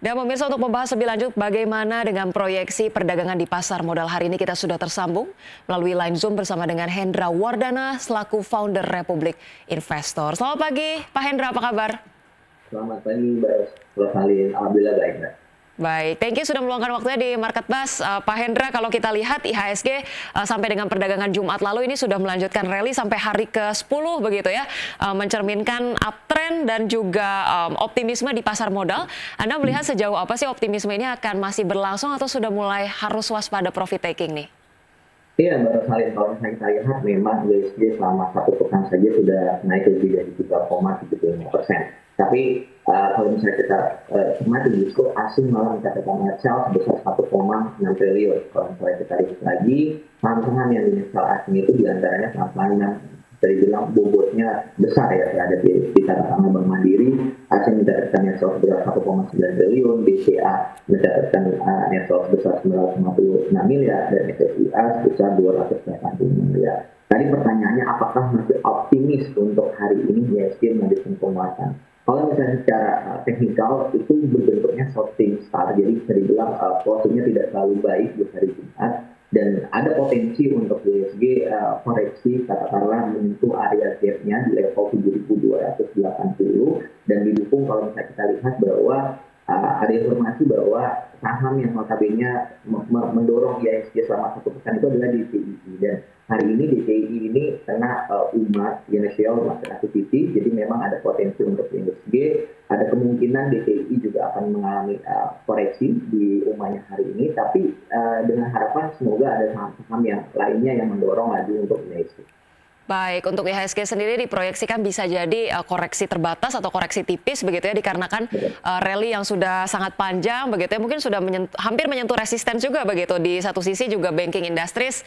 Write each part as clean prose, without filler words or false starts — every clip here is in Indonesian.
Dan pemirsa, untuk membahas lebih lanjut bagaimana dengan proyeksi perdagangan di pasar modal hari ini, kita sudah tersambung melalui line Zoom bersama dengan Hendra Wardana selaku founder Republik Investor. Selamat pagi Pak Hendra, apa kabar? Selamat pagi Mbak Rosalin, alhamdulillah baik Mbak. Baik, thank you sudah meluangkan waktunya di Market Buzz. Pak Hendra, kalau kita lihat IHSG sampai dengan perdagangan Jumat lalu ini sudah melanjutkan rally sampai hari ke-10 begitu ya, mencerminkan uptrend dan juga optimisme di pasar modal. Anda melihat sejauh apa sih optimisme ini akan masih berlangsung atau sudah mulai harus waspada profit taking nih? Iya Mbak Rosalin, kalau misalnya kita lihat memang IHSG selama satu pekan saja sudah naik lebih dari 3,75%. Tapi kalau misalnya kita cermati justru asing malah mencatatkan net sales sebesar 1,6 triliun. Kalau misalnya kita lihat lagi, saham-saham yang di net sales asing itu diantaranya saham-saham yang bisa dibilang bobotnya besar ya, ada di katakanlah Bank Mandiri, asing mencatatkan net sales sebesar 1,9 triliun, BCA mencatatkan net sales sebesar 956 miliar, dan SSIA sebesar 280 miliar. Tadi pertanyaannya, apakah masih optimis untuk hari ini IHSG melanjutkan penguatan? Kalau misalnya secara teknikal itu berbentuknya shorting star, jadi bisa dibilang posisinya tidak terlalu baik di hari Jumat, dan ada potensi untuk IHSG koreksi katakanlah menyentuh area gap-nya di level 7.280 dan didukung kalau misalnya kita lihat bahwa ada informasi bahwa saham yang notabene mendorong IHSG selama satu pekan itu adalah DCII, dan hari ini DCII ini kena umat Initial Market Activity, jadi memang ada potensi untuk IHSG, ada kemungkinan DCII juga akan mengalami koreksi di umumnya hari ini, tapi dengan harapan semoga ada saham-saham yang lainnya yang mendorong lagi untuk IHSG. Baik, untuk IHSG sendiri diproyeksikan bisa jadi koreksi terbatas atau koreksi tipis begitu ya, dikarenakan rally yang sudah sangat panjang begitu ya, mungkin sudah hampir menyentuh resisten juga begitu. Di satu sisi juga banking industries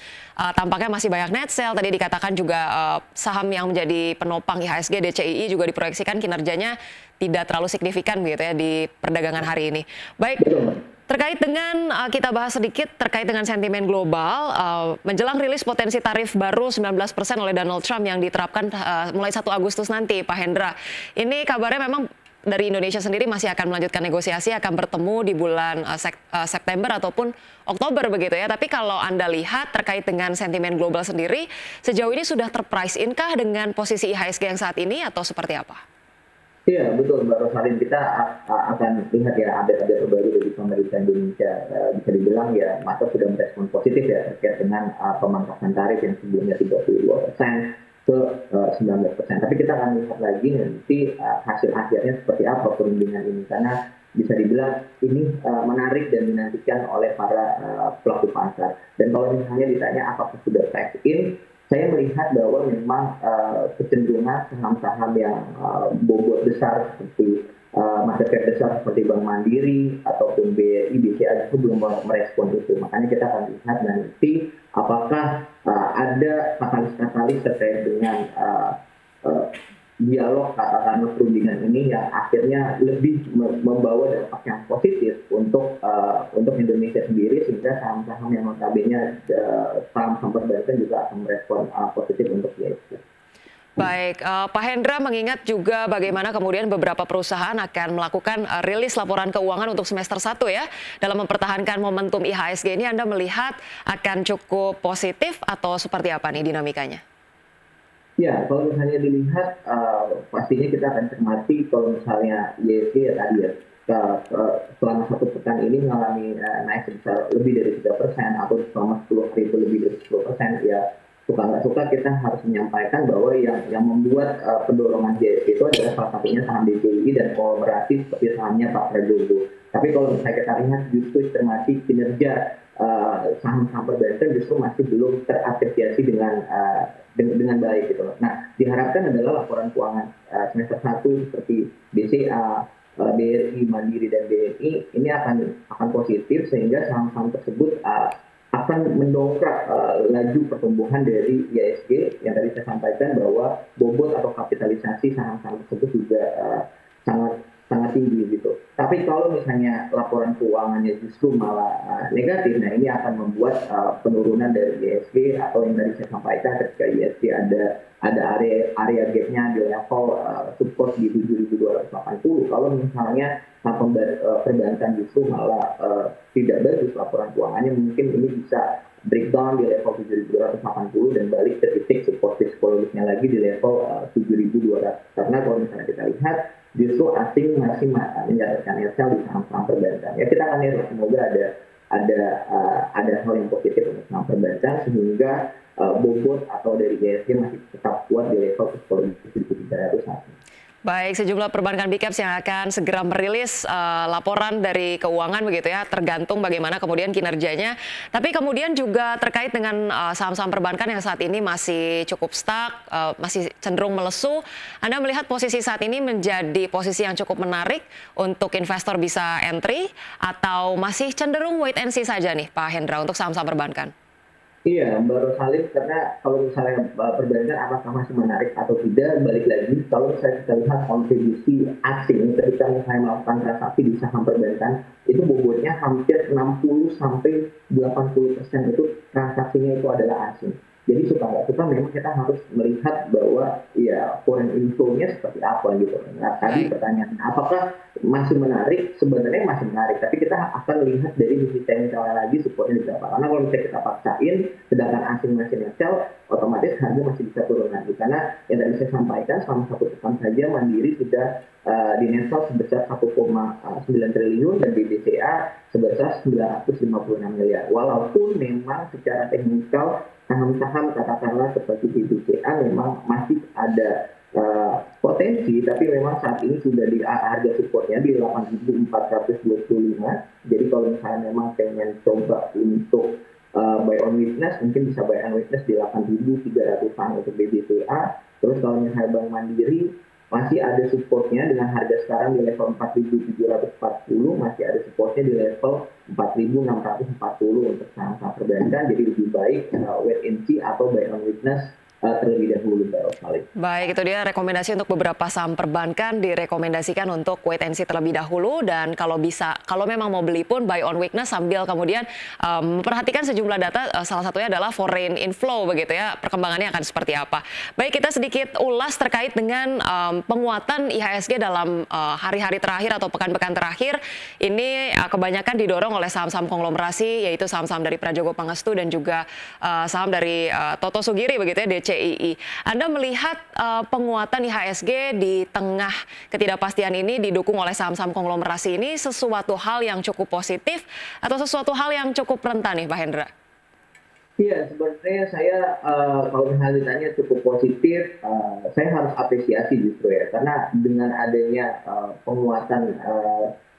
tampaknya masih banyak net sell, tadi dikatakan juga saham yang menjadi penopang IHSG DCII juga diproyeksikan kinerjanya tidak terlalu signifikan begitu ya di perdagangan hari ini. Baik. Terkait dengan, kita bahas sedikit terkait dengan sentimen global, menjelang rilis potensi tarif baru 19% oleh Donald Trump yang diterapkan mulai 1 Agustus nanti, Pak Hendra. Ini kabarnya memang dari Indonesia sendiri masih akan melanjutkan negosiasi, akan bertemu di bulan September ataupun Oktober begitu ya. Tapi kalau Anda lihat terkait dengan sentimen global sendiri, sejauh ini sudah terprice in kah dengan posisi IHSG yang saat ini atau seperti apa? Iya betul Mbak Rosalin, kita akan lihat ya update-update terbaru dari pemerintah Indonesia. Bisa dibilang ya masa sudah merespon positif ya terkait dengan pemangkasan tarif yang sebelumnya 32% ke 19%. Tapi kita akan lihat lagi nanti hasil akhirnya seperti apa perundingan ini, karena bisa dibilang ini menarik dan dinantikan oleh para pelaku pasar. Dan kalau misalnya ditanya apakah sudah price in, saya melihat bahwa memang kecenderungan saham-saham yang bobot besar seperti market cap besar seperti Bank Mandiri ataupun BRI, BCA itu belum merespon itu. Makanya kita akan lihat nanti apakah ada katalis-katalis terkait dengan dialog katakanlah perundingan ini yang akhirnya lebih membawa dampak yang positif untuk Indonesia sendiri, sehingga saham-saham yang notabene saham-saham perbankan juga akan merespon positif untuk IHSG. Baik, Pak Hendra, mengingat juga bagaimana kemudian beberapa perusahaan akan melakukan rilis laporan keuangan untuk semester 1 ya, dalam mempertahankan momentum IHSG ini, Anda melihat akan cukup positif atau seperti apa nih dinamikanya? Ya, kalau misalnya dilihat, pastinya kita akan cermati kalau misalnya IHSG ya tadi ya, selama satu pekan ini mengalami naik sebesar lebih dari 3%, atau selama 10 hari itu lebih dari 10%, ya suka nggak suka kita harus menyampaikan bahwa yang membuat pendorongan IHSG itu adalah salah satunya saham DCII dan kolaborasi seperti sahamnya Pak Prabowo. Tapi kalau misalnya kita lihat justru cermati kinerja saham-saham perbankan justru masih belum terapresiasi dengan baik gitu loh. Nah, diharapkan adalah laporan keuangan semester 1 seperti BCA, BRI, Mandiri, dan BNI ini akan positif, sehingga saham-saham tersebut akan mendongkrak laju pertumbuhan dari IHSG yang tadi saya sampaikan bahwa bobot atau kapitalisasi saham-saham tersebut juga sangat tinggi gitu. Tapi kalau misalnya laporan keuangannya justru malah negatif, nah ini akan membuat penurunan dari IHSG, atau yang tadi saya sampaikan ketika IHSG ada area gap-nya di level support di 7.280. Kalau misalnya perbankan justru malah tidak bagus laporan keuangannya, mungkin ini bisa breakdown di level 7.280 dan balik ke titik support psikologisnya lagi di level 7.200. Karena kalau misalnya kita lihat justru asing masih mencatatkan net sell di saham-saham perbankan. Ya kita akan lihat semoga ada hal yang positif untuk saham perbankan sehingga bobot atau dari IHSG masih tetap kuat di level psikologis 7.300 saat ini. Baik, sejumlah perbankan big caps yang akan segera merilis laporan dari keuangan begitu ya, tergantung bagaimana kemudian kinerjanya. Tapi kemudian juga terkait dengan saham-saham perbankan yang saat ini masih cukup stuck, masih cenderung melesu. Anda melihat posisi saat ini menjadi posisi yang cukup menarik untuk investor bisa entry atau masih cenderung wait and see saja nih Pak Hendra untuk saham-saham perbankan? Iya, baru salib karena kalau misalnya perbankan apakah masih menarik atau tidak, balik lagi kalau misalnya kita lihat kontribusi asing ketika misalnya melakukan transaksi di saham perbankan itu bobotnya hampir 60 sampai 80% itu transaksinya itu adalah asing. Jadi suka nggak suka memang kita harus melihat bahwa ya foreign inflow-nya seperti apa gitu. Nah tadi pertanyaan apakah masih menarik? Sebenarnya masih menarik, tapi kita akan lihat dari sisi teknikal lagi supportnya di berapa. Karena kalau misalnya kita paksain, sedangkan asing masih net-sell, otomatis harga masih bisa turun lagi. Karena yang tadi saya sampaikan selama 1 pekan saja Mandiri sudah di net-sell sebesar 1,9 triliun dan di BCA sebesar 956 miliar. Walaupun memang secara teknikal saham-saham katakanlah seperti di BCA memang masih ada potensi, tapi memang saat ini sudah di harga supportnya di 8.425. Jadi kalau misalnya memang pengen coba untuk buy on weakness, mungkin bisa buy on weakness di 8.300-an untuk BBCA. Terus kalau misalnya Bank Mandiri masih ada supportnya dengan harga sekarang di level 4.740, masih ada supportnya di level 4.640 untuk saham-saham perbankan. Jadi lebih baik wait and see atau buy on weakness terlebih dahulu baru kali. Baik, itu dia rekomendasi untuk beberapa saham perbankan direkomendasikan untuk wait and see terlebih dahulu, dan kalau bisa, kalau memang mau beli pun buy on weakness sambil kemudian memperhatikan sejumlah data, salah satunya adalah foreign inflow begitu ya, perkembangannya akan seperti apa. Baik, kita sedikit ulas terkait dengan penguatan IHSG dalam hari-hari terakhir atau pekan-pekan terakhir. Ini kebanyakan didorong oleh saham-saham konglomerasi, yaitu saham-saham dari Prajogo Pangestu dan juga saham dari Toto Sugiri begitu ya, CII. Anda melihat penguatan IHSG di tengah ketidakpastian ini didukung oleh saham-saham konglomerasi ini sesuatu hal yang cukup positif atau sesuatu hal yang cukup rentan nih Pak Hendra? Iya, sebenarnya saya kalau misalnya ditanya cukup positif, saya harus apresiasi justru ya, karena dengan adanya penguatan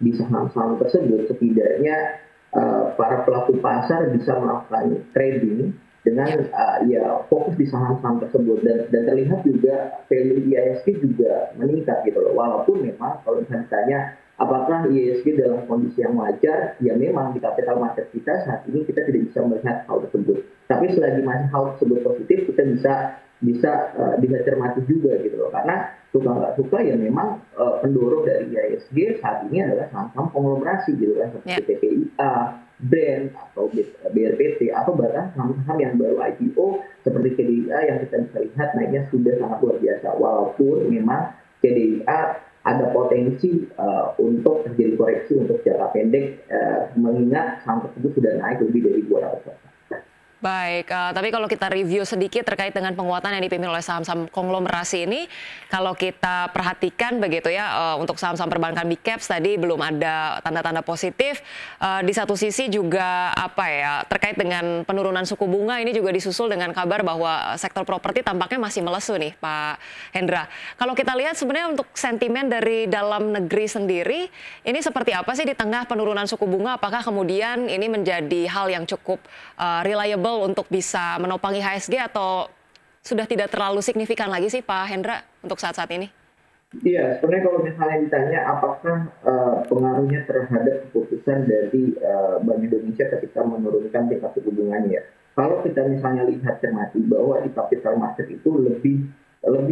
di saham-saham tersebut, setidaknya para pelaku pasar bisa melakukan trading dengan ya fokus di saham-saham tersebut, dan terlihat juga value IHSG juga meningkat gitu loh. Walaupun memang kalau misalnya ditanya apakah IHSG dalam kondisi yang wajar, ya memang di capital market kita saat ini kita tidak bisa melihat hal tersebut. Tapi selagi masih hal tersebut positif, kita bisa cermati juga gitu loh. Karena suka nggak suka ya memang pendorong dari IHSG saat ini adalah saham-saham konglomerasi gitu kan, seperti TPIA, Brand atau BRPT, atau bahkan saham-saham yang baru IPO seperti CDIA yang kita bisa lihat naiknya sudah sangat luar biasa. Walaupun memang CDIA ada potensi untuk terjadi koreksi untuk jangka pendek, mengingat saham tersebut sudah naik lebih dari 200%. Baik, tapi kalau kita review sedikit terkait dengan penguatan yang dipimpin oleh saham-saham konglomerasi ini, kalau kita perhatikan begitu ya, untuk saham-saham perbankan big caps tadi belum ada tanda-tanda positif. Di satu sisi juga apa ya, terkait dengan penurunan suku bunga ini juga disusul dengan kabar bahwa sektor properti tampaknya masih melesu nih Pak Hendra. Kalau kita lihat sebenarnya untuk sentimen dari dalam negeri sendiri, ini seperti apa sih di tengah penurunan suku bunga? Apakah kemudian ini menjadi hal yang cukup reliable untuk bisa menopang IHSG atau sudah tidak terlalu signifikan lagi sih Pak Hendra untuk saat-saat ini? Iya, sebenarnya kalau misalnya ditanya apakah pengaruhnya terhadap keputusan dari Bank Indonesia ketika menurunkan tingkat suku bunganya, ya. Kalau kita misalnya lihat cermati bahwa di capital market itu lebih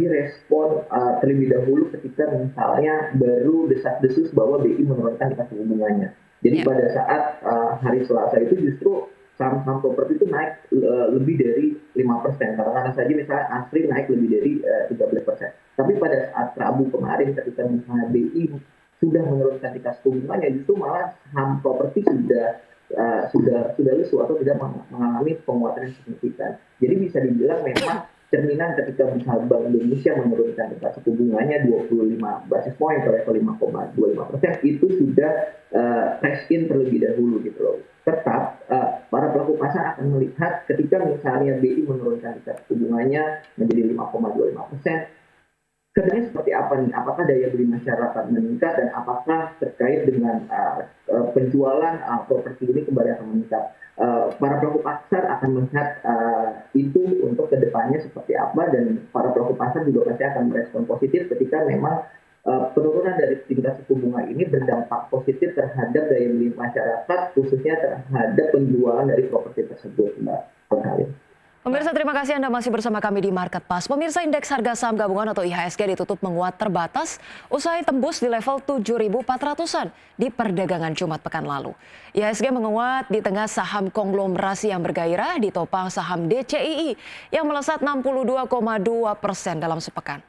respon terlebih dahulu ketika misalnya baru desas-desus bahwa BI menurunkan tingkat suku bunganya. Jadi pada saat hari Selasa itu justru saham-saham properti itu naik lebih dari 5%. Katakanlah saja misalnya Asri naik lebih dari 13%. Tapi pada saat Rabu kemarin ketika misalnya BI sudah menurunkan tingkat suku bunganya, justru malah saham properti sudah lesu atau tidak mengalami penguatan yang signifikan. Jadi bisa dibilang memang cerminan ketika misalnya Bank Indonesia menurunkan tingkat suku bunganya 25 basis point ke level 5,25%, itu sudah price in terlebih dahulu gitu loh. Tetap para pelaku pasar akan melihat ketika misalnya BI menurunkan tingkat suku bunganya menjadi 5,25%, kedepannya seperti apa nih? Apakah daya beli masyarakat meningkat dan apakah terkait dengan penjualan properti ini kembali akan meningkat? Para pelaku pasar akan melihat itu untuk kedepannya seperti apa, dan para pelaku pasar juga pasti akan merespon positif ketika memang penurunan dari tingkat suku bunga ini berdampak positif terhadap daya beli masyarakat, khususnya terhadap penjualan dari properti tersebut, Mbak Pengkalin. Pemirsa, terima kasih Anda masih bersama kami di Market Pass. Pemirsa, indeks harga saham gabungan atau IHSG ditutup menguat terbatas usai tembus di level 7.400-an di perdagangan Jumat pekan lalu. IHSG menguat di tengah saham konglomerasi yang bergairah ditopang saham DCII yang melesat 62,2% dalam sepekan.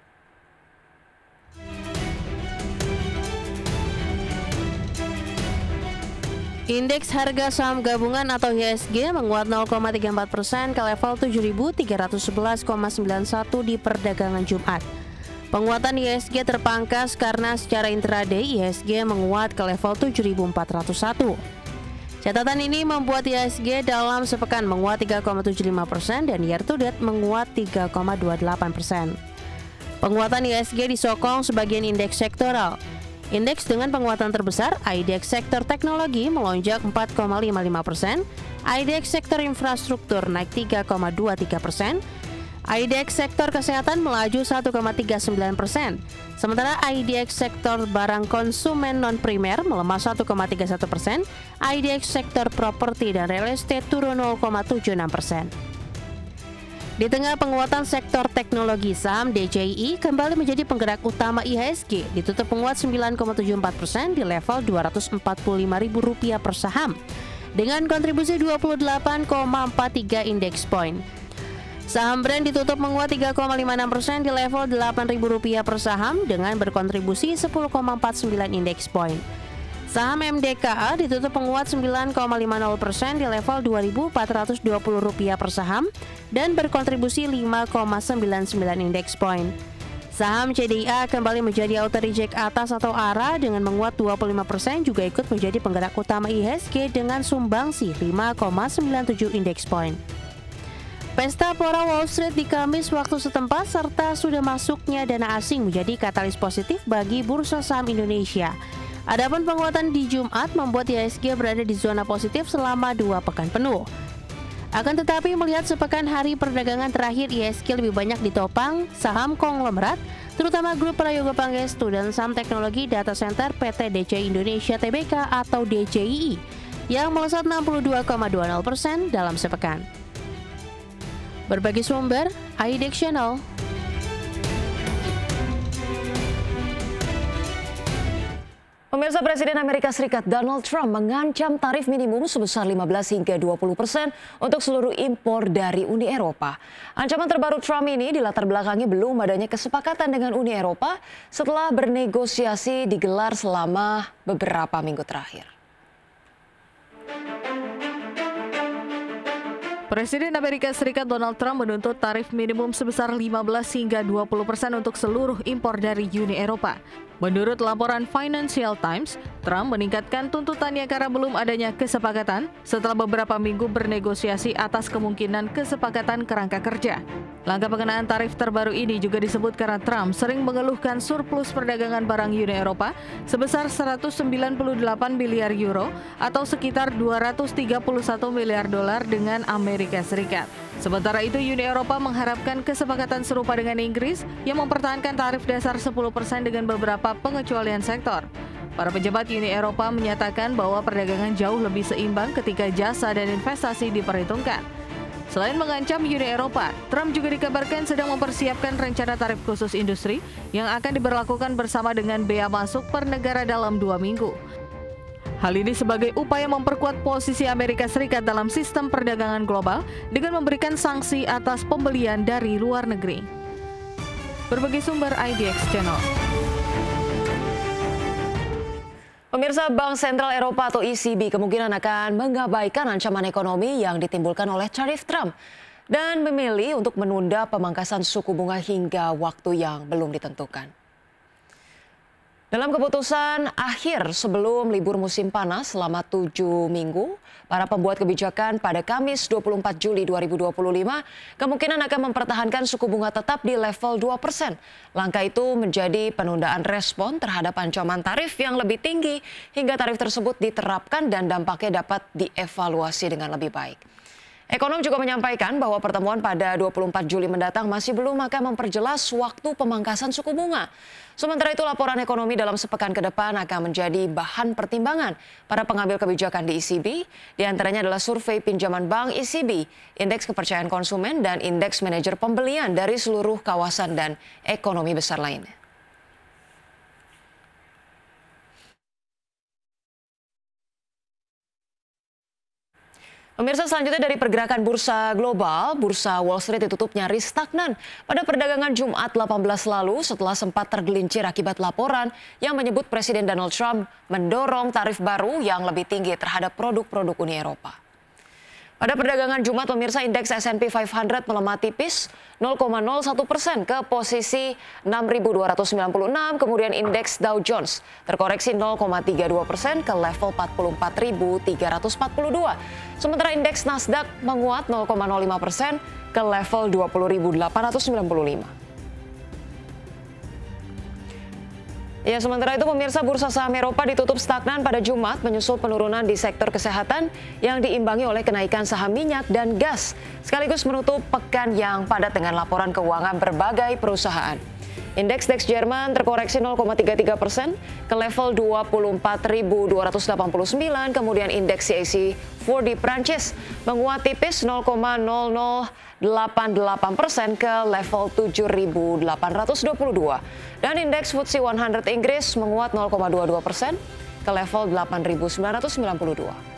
Indeks harga saham gabungan atau IHSG menguat 0,34% ke level 7.311,91 di perdagangan Jumat. Penguatan IHSG terpangkas karena secara intraday IHSG menguat ke level 7.401. Catatan ini membuat IHSG dalam sepekan menguat 3,75% dan year to date menguat 3,28%. Penguatan IHSG disokong sebagian indeks sektoral. Indeks dengan penguatan terbesar, IDX sektor teknologi melonjak 4,55%, IDX sektor infrastruktur naik 3,23%, IDX sektor kesehatan melaju 1,39%, sementara IDX sektor barang konsumen non-primer melemah 1,31%, IDX sektor properti dan real estate turun 0,76%. Di tengah penguatan sektor teknologi, saham DCII kembali menjadi penggerak utama IHSG, ditutup menguat 9,74% di level Rp245.000 per saham, dengan kontribusi 28,43 indeks point. Saham Brand ditutup menguat 3,56% di level Rp8.000 per saham, dengan berkontribusi 10,49 indeks point. Saham MDKA ditutup menguat 9,50% di level Rp2.420 per saham dan berkontribusi 5,99 indeks point. Saham CDIA kembali menjadi auto reject atas atau ARA dengan menguat 25%, juga ikut menjadi penggerak utama IHSG dengan sumbangsi 5,97 indeks point. Pesta pora Wall Street di Kamis waktu setempat serta sudah masuknya dana asing menjadi katalis positif bagi bursa saham Indonesia. Adapun penguatan di Jumat membuat IHSG berada di zona positif selama 2 pekan penuh. Akan tetapi melihat sepekan hari perdagangan terakhir, IHSG lebih banyak ditopang saham konglomerat, terutama grup Prayoga Pangestu dan saham teknologi data center PT DCI Indonesia Tbk atau DCII yang melesat 62,20% dalam sepekan. Berbagi sumber, IDX Channel. Pemirsa, Presiden Amerika Serikat Donald Trump mengancam tarif minimum sebesar 15 hingga 20% untuk seluruh impor dari Uni Eropa. Ancaman terbaru Trump ini dilatar belakangi belum adanya kesepakatan dengan Uni Eropa setelah bernegosiasi digelar selama beberapa minggu terakhir. Presiden Amerika Serikat Donald Trump menuntut tarif minimum sebesar 15 hingga 20% untuk seluruh impor dari Uni Eropa. Menurut laporan Financial Times, Trump meningkatkan tuntutannya karena belum adanya kesepakatan setelah beberapa minggu bernegosiasi atas kemungkinan kesepakatan kerangka kerja. Langkah pengenaan tarif terbaru ini juga disebut karena Trump sering mengeluhkan surplus perdagangan barang Uni Eropa sebesar 198 miliar euro atau sekitar 231 miliar dolar dengan Amerika Serikat. Sementara itu, Uni Eropa mengharapkan kesepakatan serupa dengan Inggris yang mempertahankan tarif dasar 10% dengan beberapa pengecualian sektor. Para pejabat Uni Eropa menyatakan bahwa perdagangan jauh lebih seimbang ketika jasa dan investasi diperhitungkan. Selain mengancam Uni Eropa, Trump juga dikabarkan sedang mempersiapkan rencana tarif khusus industri yang akan diberlakukan bersama dengan bea masuk per negara dalam 2 minggu. Hal ini sebagai upaya memperkuat posisi Amerika Serikat dalam sistem perdagangan global dengan memberikan sanksi atas pembelian dari luar negeri. Berbagi sumber IDX Channel. Pemirsa, Bank Sentral Eropa atau ECB kemungkinan akan mengabaikan ancaman ekonomi yang ditimbulkan oleh tarif Trump dan memilih untuk menunda pemangkasan suku bunga hingga waktu yang belum ditentukan. Dalam keputusan akhir sebelum libur musim panas selama 7 minggu, para pembuat kebijakan pada Kamis 24 Juli 2025 kemungkinan akan mempertahankan suku bunga tetap di level 2%. Langkah itu menjadi penundaan respon terhadap ancaman tarif yang lebih tinggi hingga tarif tersebut diterapkan dan dampaknya dapat dievaluasi dengan lebih baik. Ekonom juga menyampaikan bahwa pertemuan pada 24 Juli mendatang masih belum akan memperjelas waktu pemangkasan suku bunga. Sementara itu laporan ekonomi dalam sepekan ke depan akan menjadi bahan pertimbangan para pengambil kebijakan di ECB. Di antaranya adalah survei pinjaman bank ECB, indeks kepercayaan konsumen, dan indeks manajer pembelian dari seluruh kawasan dan ekonomi besar lainnya. Pemirsa, selanjutnya dari pergerakan bursa global, bursa Wall Street ditutup nyaris stagnan pada perdagangan Jumat 18 lalu setelah sempat tergelincir akibat laporan yang menyebut Presiden Donald Trump mendorong tarif baru yang lebih tinggi terhadap produk-produk Uni Eropa. Pada perdagangan Jumat, pemirsa, indeks S&P 500 melemah tipis 0,01% ke posisi 6.296, kemudian indeks Dow Jones terkoreksi 0,32% ke level 44.342. Sementara indeks Nasdaq menguat 0,05% ke level 20.895. Ya, sementara itu pemirsa, bursa saham Eropa ditutup stagnan pada Jumat menyusul penurunan di sektor kesehatan yang diimbangi oleh kenaikan saham minyak dan gas, sekaligus menutup pekan yang padat dengan laporan keuangan berbagai perusahaan. Indeks DAX Jerman terkoreksi 0,33% ke level 24.289, kemudian indeks CAC 40 Prancis menguat tipis 0,0088% ke level 7.822 dan indeks FTSE 100 Inggris menguat 0,22% ke level 8.992.